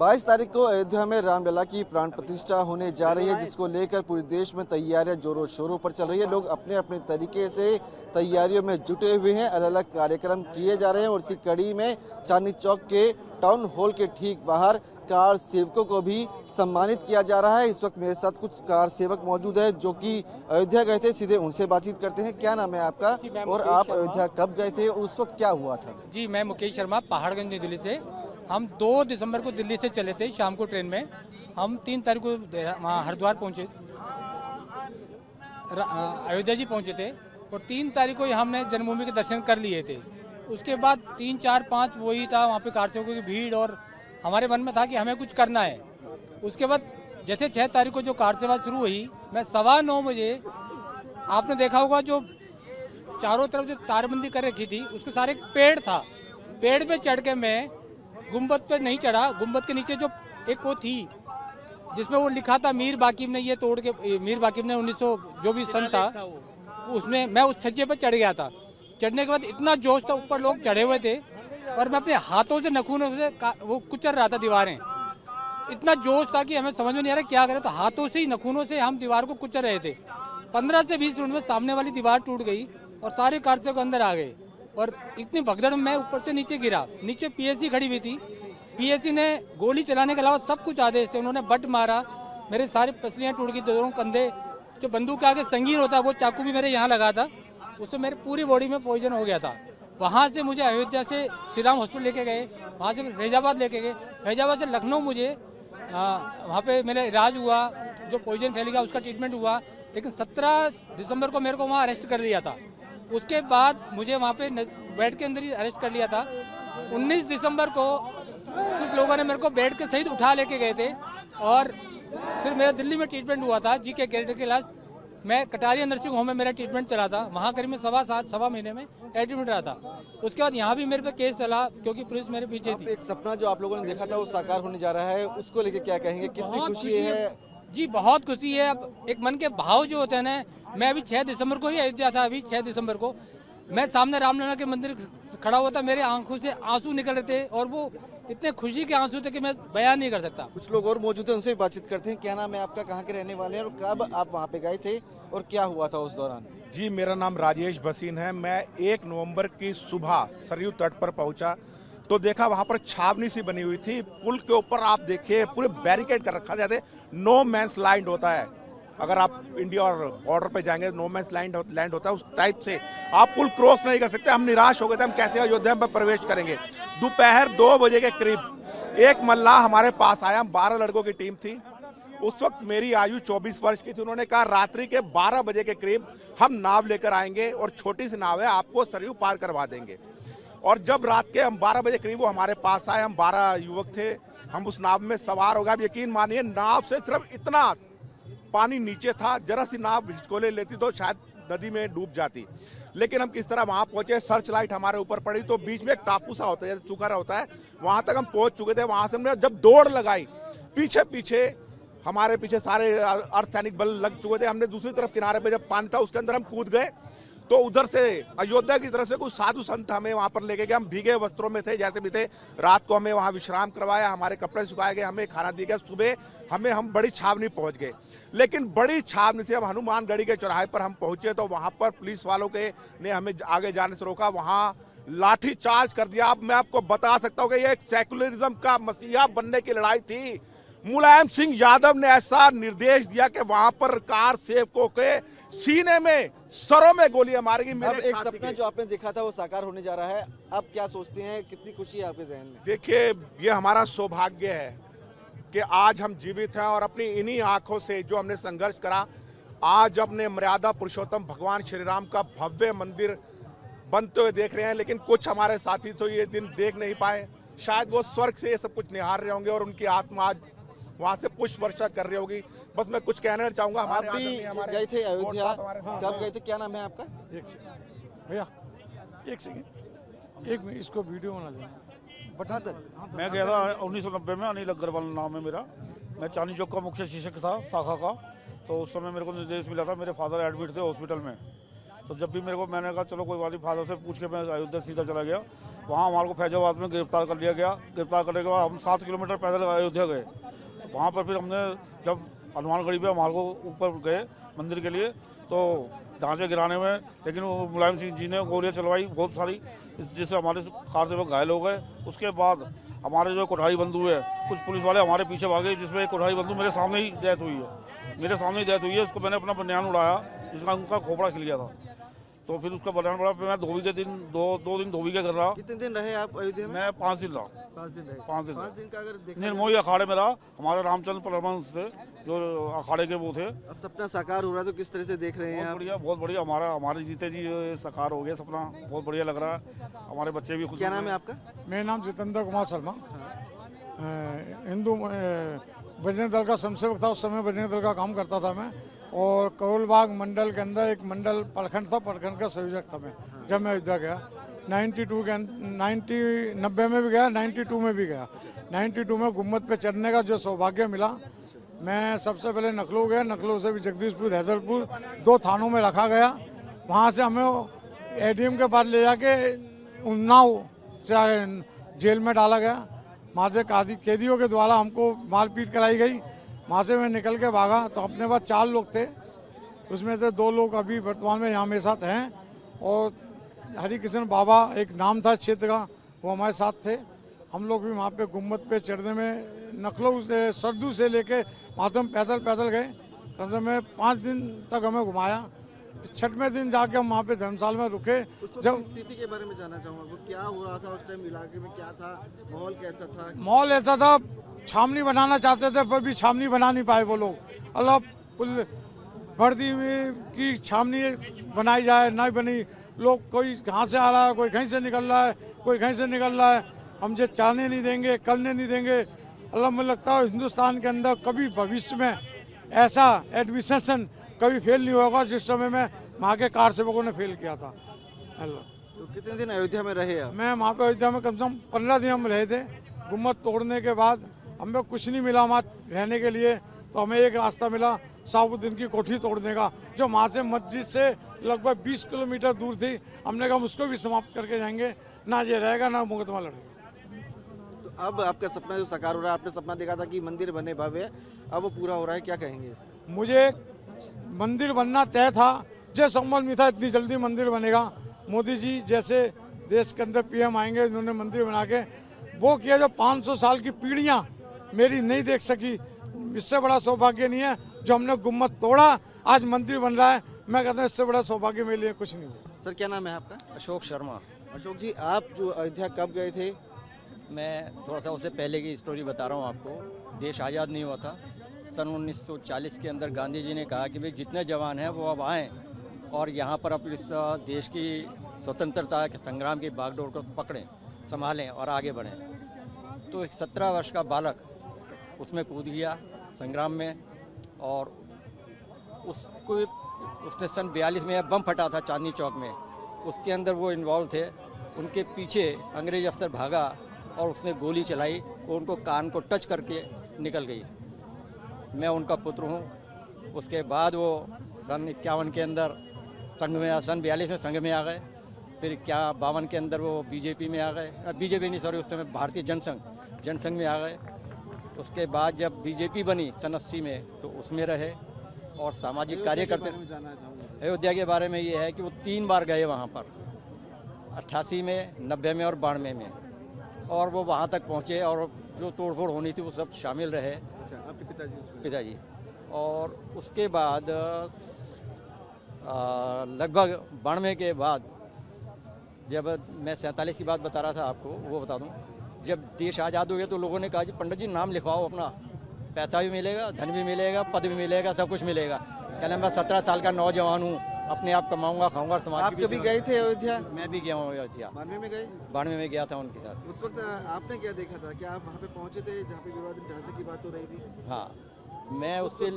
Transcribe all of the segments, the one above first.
22 तारीख को अयोध्या में रामलला की प्राण प्रतिष्ठा होने जा रही है, जिसको लेकर पूरे देश में तैयारियां जोरों शोरों पर चल रही है। लोग अपने अपने तरीके से तैयारियों में जुटे हुए हैं। अलग अलग कार्यक्रम किए जा रहे हैं और इसी कड़ी में चांदनी चौक के टाउन हॉल के ठीक बाहर कार सेवकों को भी सम्मानित किया जा रहा है। इस वक्त मेरे साथ कुछ कार सेवक मौजूद है जो कि अयोध्या गए थे। सीधे उनसे बातचीत करते हैं। क्या नाम है आपका और आप अयोध्या कब गए थे और उस वक्त क्या हुआ था? जी, मैं मुकेश शर्मा, पहाड़गंज नई दिल्ली से। हम 2 दिसंबर को दिल्ली से चले थे शाम को ट्रेन में। हम 3 तारीख को वहाँ हरिद्वार पहुँचे, अयोध्या जी पहुँचे थे और 3 तारीख को हमने जन्मभूमि के दर्शन कर लिए थे। उसके बाद 3, 4, 5 वही था, वहाँ पे कार सेवकों की भीड़ और हमारे मन में था कि हमें कुछ करना है। उसके बाद जैसे 6 तारीख को जो कार सेवा शुरू हुई, मैं 9:15 बजे, आपने देखा होगा जो चारों तरफ जो तारबंदी कर रखी थी उसके सारे एक पेड़ था, पेड़ पे चढ़ के मैं गुम्बद पे नहीं चढ़ा। गुम्बद के नीचे जो एक वो थी जिसमें वो लिखा था मीर बाकिब ने ये तोड़ के, मीर बाकिब ने 1900 जो भी सन था, उसमें मैं उस छज्जे पे चढ़ गया था। चढ़ने के बाद इतना जोश था, ऊपर लोग चढ़े हुए थे और मैं अपने हाथों से नखूनों से वो कुचल रहा था दीवारें। इतना जोश था कि हमें समझ में नहीं आ रहा क्या करें, तो हाथों से ही नखूनों से हम दीवार को कुचल रहे थे। 15 से 20 मिनट में सामने वाली दीवार टूट गई और सारे कार सेवक अंदर आ गए और इतनी भगदड़ में मैं ऊपर से नीचे गिरा। नीचे पीएससी खड़ी हुई थी, पीएससी ने गोली चलाने के अलावा सब कुछ आदेश थे। उन्होंने बट मारा, मेरे सारे पसलियाँ टूट गई, दोनों कंधे, जो बंदूक के आगे संगीन होता है वो चाकू भी मेरे यहाँ लगा था, उससे मेरे पूरी बॉडी में पॉइजन हो गया था। वहाँ से मुझे अयोध्या से श्री राम हॉस्पिटल लेके गए, वहाँ से फैजाबाद लेके गए, फैजाबाद से लखनऊ मुझे वहाँ पे मेरा इलाज हुआ, जो पॉइजन फैल गया उसका ट्रीटमेंट हुआ। लेकिन 17 दिसंबर को मेरे को वहाँ अरेस्ट कर लिया था। उसके बाद मुझे वहाँ पे बेड के अंदर ही अरेस्ट कर लिया था। 19 दिसंबर को कुछ लोगों ने मेरे को बेड के सहित उठा लेके गए थे और फिर मेरा दिल्ली में ट्रीटमेंट हुआ था, जी के कैरेक्टर के इलाज। मैं कटारिया नर्सिंग होम में मेरा ट्रीटमेंट चला था, वहाँ करीब में 7.25 महीने में एडमिट रहा था। उसके बाद यहाँ भी मेरे पे केस चला क्योंकि पुलिस मेरे पीछे थी। एक सपना जो आप लोगों ने देखा था वो साकार होने जा रहा है, उसको लेके क्या कहेंगे? कितनी खुशी है? जी, बहुत खुशी है। अब एक मन के भाव जो होते हैं ना, मैं अभी 6 दिसंबर को ही अयोध्या था। अभी 6 दिसंबर को मैं सामने रामलला के मंदिर खड़ा हुआ था, मेरे आंखों से आंसू निकल रहे थे और वो इतने खुशी के आंसू थे कि मैं बयान नहीं कर सकता। कुछ लोग और मौजूद हैं, उनसे भी बातचीत करते हैं। क्या नाम है आपका, कहाँ के रहने वाले हैं और कब आप वहाँ पे गए थे और क्या हुआ था उस दौरान? जी, मेरा नाम राजेश भसीन है। मैं 1 नवंबर की सुबह सरयू तट पर पहुंचा तो देखा वहां पर छावनी सी बनी हुई थी। पुल के ऊपर आप देखिए पूरे बैरिकेड कर रखा, जैसे नो मैंस लैंड होता है। अगर आप इंडिया और बॉर्डर पे जाएंगे नो मैंस लैंड होता है, उस टाइप से आप पुल क्रॉस नहीं कर सकते। हम निराश हो गए थे, हम कैसे अयोध्या में प्रवेश करेंगे। दोपहर 2 बजे के करीब एक मल्लाह हमारे पास आया, 12 लड़कों की टीम थी। उस वक्त मेरी आयु 24 वर्ष की थी। उन्होंने कहा रात्रि के 12 बजे के करीब हम नाव लेकर आएंगे और छोटी सी नाव है, आपको सरयू पार करवा देंगे। और जब रात के हम 12 बजे करीब वो हमारे पास आए, हम 12 युवक थे, हम उस नाव में सवार हो गए। आप यकीन मानिए, नाव से सिर्फ इतना पानी नीचे था, जरा सी नाव हिचकोले लेती तो शायद नदी में डूब जाती। लेकिन हम किस तरह वहां पहुंचे, सर्च लाइट हमारे ऊपर पड़ी तो बीच में एक टापू सा होता है, जैसे सूखा होता है, वहां तक हम पहुंच चुके थे। वहां से हमने जब दौड़ लगाई, पीछे पीछे हमारे पीछे सारे अर्धसैनिक बल लग चुके थे। हमने दूसरी तरफ किनारे पे जब पानी था उसके अंदर हम कूद गए तो उधर से अयोध्या की तरफ से कुछ साधु संत हमें वहां पर लेके गए। हम भीगे वस्त्रों में थे, जैसे भी थे। रात को हमें वहां विश्राम करवाया, हमारे कपड़े सुखाए गए, हमें खाना दिया गया। सुबह हम बड़ी छावनी पहुंच गए। लेकिन बड़ी छावनी से अब हनुमानगढ़ी के चौराहे पर हम पहुंचे तो वहां पर पुलिस वालों के ने हमें आगे जाने से रोका, वहां लाठी चार्ज कर दिया। अब मैं आपको बता सकता हूँ कि ये एक सेकुलरिज्म का मसीहा बनने की लड़ाई थी। मुलायम सिंह यादव ने ऐसा निर्देश दिया कि वहां पर कार सेवकों के सीने में, सरों में गोलियां मारेगी। अब एक सपना जो आपने देखा था वो साकार होने जा रहा है, अब क्या सोचते हैं, कितनी खुशी है आपके जहन में? देखिए, ये हमारा सौभाग्य है कि आज हम जीवित हैं और अपनी इन्हीं आंखों से जो हमने संघर्ष करा, आज अपने मर्यादा पुरुषोत्तम भगवान श्री राम का भव्य मंदिर बनते हुए देख रहे हैं। लेकिन कुछ हमारे साथी तो ये दिन देख नहीं पाए, शायद वो स्वर्ग से ये सब कुछ निहार रहे होंगे और उनकी आत्मा आज वहां से पुष्प वर्षा कर रही होगी। बस मैं कुछ कहना चाहूंगा। आप भी गए थे अयोध्या, कब गए थे, क्या नाम है आपका? एक सेकंड भैया, एक सेकंड, एक मिनट, इसको वीडियो बना लेना। बता सर, मैं गया था 1990 में, अनिल अग्रवाल नाम है मेरा। मैं चांदनी चौक का मुख्य शिक्षक था शाखा का। तो उस समय मेरे को निर्देश मिला था, मेरे फादर एडमिट थे हॉस्पिटल में। तो जब भी मेरे को, मैंने कहा चलो कोई बात नहीं, फादर से पूछ के मैं अयोध्या सीधा चला गया। वहाँ हमारे को फैजाबाद में गिरफ्तार कर लिया गया। गिरफ्तार करने के बाद हम 7 किलोमीटर पैदल अयोध्या गए। वहाँ पर फिर हमने जब हनुमानगढ़ी पे हमारे को ऊपर गए मंदिर के लिए, तो ढांचे गिराने में लेकिन वो मुलायम सिंह जी ने गोलियां चलवाई बहुत सारी, जिससे हमारे कार से वो घायल हो गए। उसके बाद हमारे जो कोठारी बंधु है, कुछ पुलिस वाले हमारे पीछे भागे, जिसमें एक कोठारी बंधु मेरे सामने ही डेथ हुई है। मेरे सामने ही डेथ हुई है। उसको मैंने अपना बनियान उड़ाया, जिसका उनका खोपड़ा खिल गया था। तो फिर उसका बनियान उड़ा, फिर मैं धोबी के दिन दो दिन धोबी के कर रहा। कितने दिन रहे आप अयोध्या में? मैं 5 दिन रहा। 5 दिन रहे। 5 दिन 5 दिन का अगर देखा निर्मोही अखाड़े में रहा। हमारे रामचंद्र परमहंस थे जो अखाड़े के वो थे। अब सपना साकार हो रहा है तो किस तरह से देख रहे हैं बहुत आप? बढ़िया, बहुत बढ़िया। हमारे जीते जी साकार हो गया सपना, बहुत बढ़िया लग रहा है। हमारे बच्चे भी खुश। क्या नाम है आपका? मेरा नाम जितेंद्र कुमार शर्मा, हिंदू बजरंग दल का स्वयंसेवक था। उस समय बजरंग दल का काम करता था मैं, और करोलबाग मंडल के अंदर एक मंडल प्रखंड था, प्रखंड का संयोजक था मैं जब मैं अयोध्या गया। 90 में भी गया, 92 में भी गया। 92 में गुम्मत पे चढ़ने का जो सौभाग्य मिला, मैं सबसे पहले नखलो गया, नखलो से भी जगदीशपुर, हैदरपुर, 2 थानों में रखा गया। वहाँ से हमें एडीएम के पास ले जाके उन्नाव से जेल में डाला गया। वहाँ से कैदियों के द्वारा हमको मारपीट कराई गई। वहाँ से मैं निकल के भागा तो अपने पास 4 लोग थे, उसमें से 2 लोग अभी वर्तमान में यहाँ मेरे साथ हैं, और हरिकृष्ण बाबा एक नाम था क्षेत्र का, वो हमारे साथ थे। हम लोग भी वहाँ पे गुम्मत पे चढ़ने में नखलो से सरदू से लेके वहाँ तो हम पैदल गए। कम से कम 5 दिन तक हमें घुमाया। 6वें दिन जाके हम वहाँ पे धर्मशाला में रुके। जब स्थिति के बारे में जानना चाहूँगा, वो क्या हो रहा था उस टाइम, इलाके में क्या था, माहौल कैसा था? माहौल ऐसा था, छावनी बनाना चाहते थे पर भी छावनी बना नहीं पाए वो लोग। अल्लाह भर्ती में की छावनी बनाई जाए, नहीं बनी। लोग कोई कहाँ से आ रहा है, कोई कहीं से निकल रहा है, कोई कहीं से निकल रहा है। हम ये चाहने नहीं देंगे, करने नहीं देंगे। अल्लाह मुझे लगता है हिंदुस्तान के अंदर कभी भविष्य में ऐसा एडमिनिस्ट्रेशन कभी फेल नहीं होगा जिस समय में वहाँ के कार सेवकों ने फेल किया था। तो कितने दिन अयोध्या में रहे आप? मैं वहाँ पे अयोध्या में कम से कम 15 दिन हम रहे थे। गुम्मत तोड़ने के बाद हमें कुछ नहीं मिला वहाँ रहने के लिए, तो हमें एक रास्ता मिला साबुद्दीन की कोठी तोड़ने का, जो वहाँ से मस्जिद से लगभग 20 किलोमीटर दूर थी। हमने कहा उसको भी समाप्त करके जाएंगे, ना ये रहेगा ना मुकदमा लड़ेगा। तो अब आपका सपना जो साकार हो रहा है, आपने सपना देखा था कि मंदिर बने भव्य, अब वो पूरा हो रहा है, क्या कहेंगे? मुझे मंदिर बनना तय था, जो संभल में था इतनी जल्दी मंदिर बनेगा। मोदी जी जैसे देश के अंदर पीएम आएंगे, इन्होंने मंदिर बना के वो किया जो 500 साल की पीढ़ियां मेरी नहीं देख सकी। इससे बड़ा सौभाग्य नहीं है जो हमने गुम्मत तोड़ा, आज मंदिर बन रहा है। मैं कहता हूँ इससे बड़ा सौभाग्य मेरे लिए कुछ नहीं हुआ। सर क्या नाम है आपका? अशोक शर्मा। अशोक जी, आप जो अयोध्या कब गए थे? मैं थोड़ा सा उससे पहले की स्टोरी बता रहा हूँ आपको। देश आज़ाद नहीं हुआ था। सन 1940 के अंदर गांधी जी ने कहा कि भाई जितने जवान हैं वो अब आएँ और यहाँ पर अपने इस देश की स्वतंत्रता के संग्राम की बागडोर को पकड़ें, संभालें और आगे बढ़ें। तो एक 17 वर्ष का बालक उसमें कूद गया संग्राम में, और उसने सन 42 में बम फटा था चांदनी चौक में, उसके अंदर वो इन्वॉल्व थे। उनके पीछे अंग्रेज अफसर भागा और उसने गोली चलाई और उनको कान को टच करके निकल गई। मैं उनका पुत्र हूँ। उसके बाद वो सन 51 के अंदर संघ में, सन 42 में संघ में आ गए। फिर 52 के अंदर वो बीजेपी में आ गए, बीजेपी नहीं सॉरी, उस समय भारतीय जनसंघ में आ गए। उसके बाद जब बीजेपी बनी सन 80 में तो उसमें रहे और सामाजिक कार्य करते। अयोध्या के बारे में ये है कि वो 3 बार गए वहाँ पर, 88 में, 90 में और 92 में, और वो वहाँ तक पहुँचे और जो तोड़फोड़ होनी थी वो सब शामिल रहे। अच्छा, आपके पिताजी। और उसके बाद लगभग 92 के बाद, जब मैं 47 की बात बता रहा था आपको, वो बता दूं, जब देश आज़ाद हो गया तो लोगों ने कहा जी पंडित जी नाम लिखवाओ अपना, पैसा भी मिलेगा, धन भी मिलेगा, पद भी मिलेगा, सब कुछ मिलेगा। कहना मैं 17 साल का नौजवान हूँ, अपने आप कमाऊंगा, खाऊंगा और समाज। आप कभी गए थे अयोध्या? मैं भी गया हूँ अयोध्या। 92 में गए? 92 में गया था उनके साथ। उस वक्त आपने क्या देखा था? क्या आप वहाँ पे पहुँचे थे जहाँ पे विवादित ढांचे की बात हो रही थी? हाँ, मैं उससे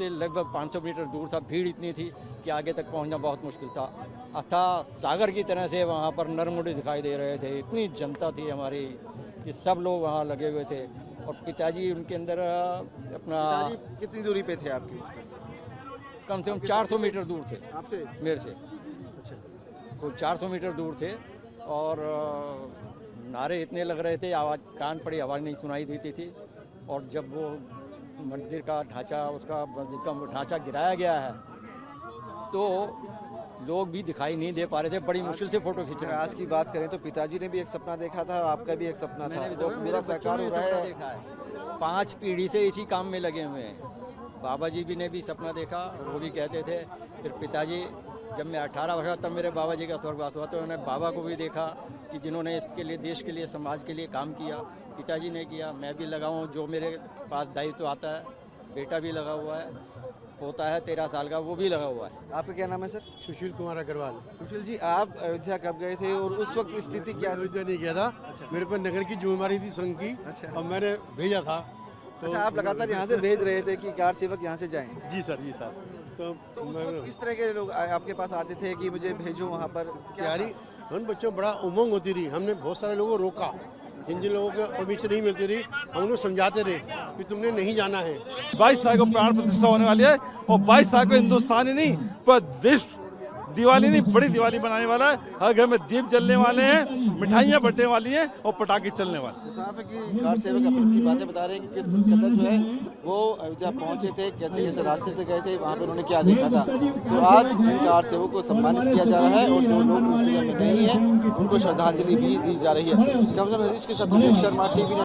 लगभग 500 मीटर दूर था। भीड़ इतनी थी कि आगे तक पहुंचना बहुत मुश्किल था। अथाह सागर की तरह से वहाँ पर नरमुंडे दिखाई दे रहे थे। इतनी जनता थी हमारी कि सब लोग वहाँ लगे हुए थे। और पिताजी उनके अंदर अपना, कितनी दूरी पे थे आपके? कम से कम 400 मीटर दूर थे आपसे? मेरे से। अच्छा, वो 400 मीटर दूर थे और नारे इतने लग रहे थे, आवाज़ कान पड़ी, आवाज़ नहीं सुनाई देती थी। और जब वो मंदिर का ढांचा, उसका मस्जिद का ढांचा गिराया गया है तो लोग भी दिखाई नहीं दे पा रहे थे, बड़ी मुश्किल से फोटो खींच अगर रहे आज की बात करें तो पिताजी ने भी एक सपना देखा था, आपका भी एक सपना था, तो थे। मेरा साकार हो रहा है। देखा है, 5 पीढ़ी से इसी काम में लगे हुए हैं। बाबा जी भी ने भी सपना देखा, वो भी कहते थे। फिर पिताजी, जब मैं 18 वर्ष तब मेरे बाबा जी का स्वर्गवास हुआ, तो उन्होंने बाबा को भी देखा कि जिन्होंने इसके लिए, देश के लिए, समाज के लिए काम किया। पिताजी ने किया, मैं भी लगा हूँ, जो मेरे पास दायित्व आता है। बेटा भी लगा हुआ है, होता है 13 साल का, वो भी लगा हुआ है। आपका क्या नाम है सर? सुशील कुमार अग्रवाल। सुशील जी, आप अयोध्या कब गए थे और उस वक्त स्थिति क्या थी? अयोध्या नहीं गया था, मेरे पर नगर की जिम्मेदारी थी संघ की, और मैंने भेजा था। तो अच्छा, आप लगातार यहाँ से भेज रहे थे कि कार सेवक यहाँ से जाएं? जी सर, जी सर। तो उस वक्त किस तरह के लोग आपके पास आते थे कि मुझे भेजो वहाँ पर? तैयारी, उन बच्चों में बड़ा उमंग होती रही। हमने बहुत सारे लोगों को रोका, जिन जिन लोगों को परमिशन नहीं मिलती रही, हम उन्हें समझाते थे कि तुमने नहीं जाना है। 22 तारीख को प्राण प्रतिष्ठा होने वाली है और 22 तारीख को हिंदुस्तानी नहीं पर विश्व दिवाली नहीं, बड़ी दिवाली बनाने वाला है। हर घर में दीप जलने वाले हैं, मिठाइयाँ बंटने वाली हैं और पटाखे चलने वाले। साफ है कि कार सेवक अपनी बातें बता रहे हैं कि किस कदर जो है वो अयोध्या पहुंचे थे, कैसे कैसे रास्ते से गए थे, वहाँ पे उन्होंने क्या देखा था। तो आज इन कार सेवक को सम्मानित किया जा रहा है और जो लोग इस दुनिया में नहीं है उनको श्रद्धांजलि भी दी जा रही है। कैमरा नरेश के साथ शर्मा, टीवी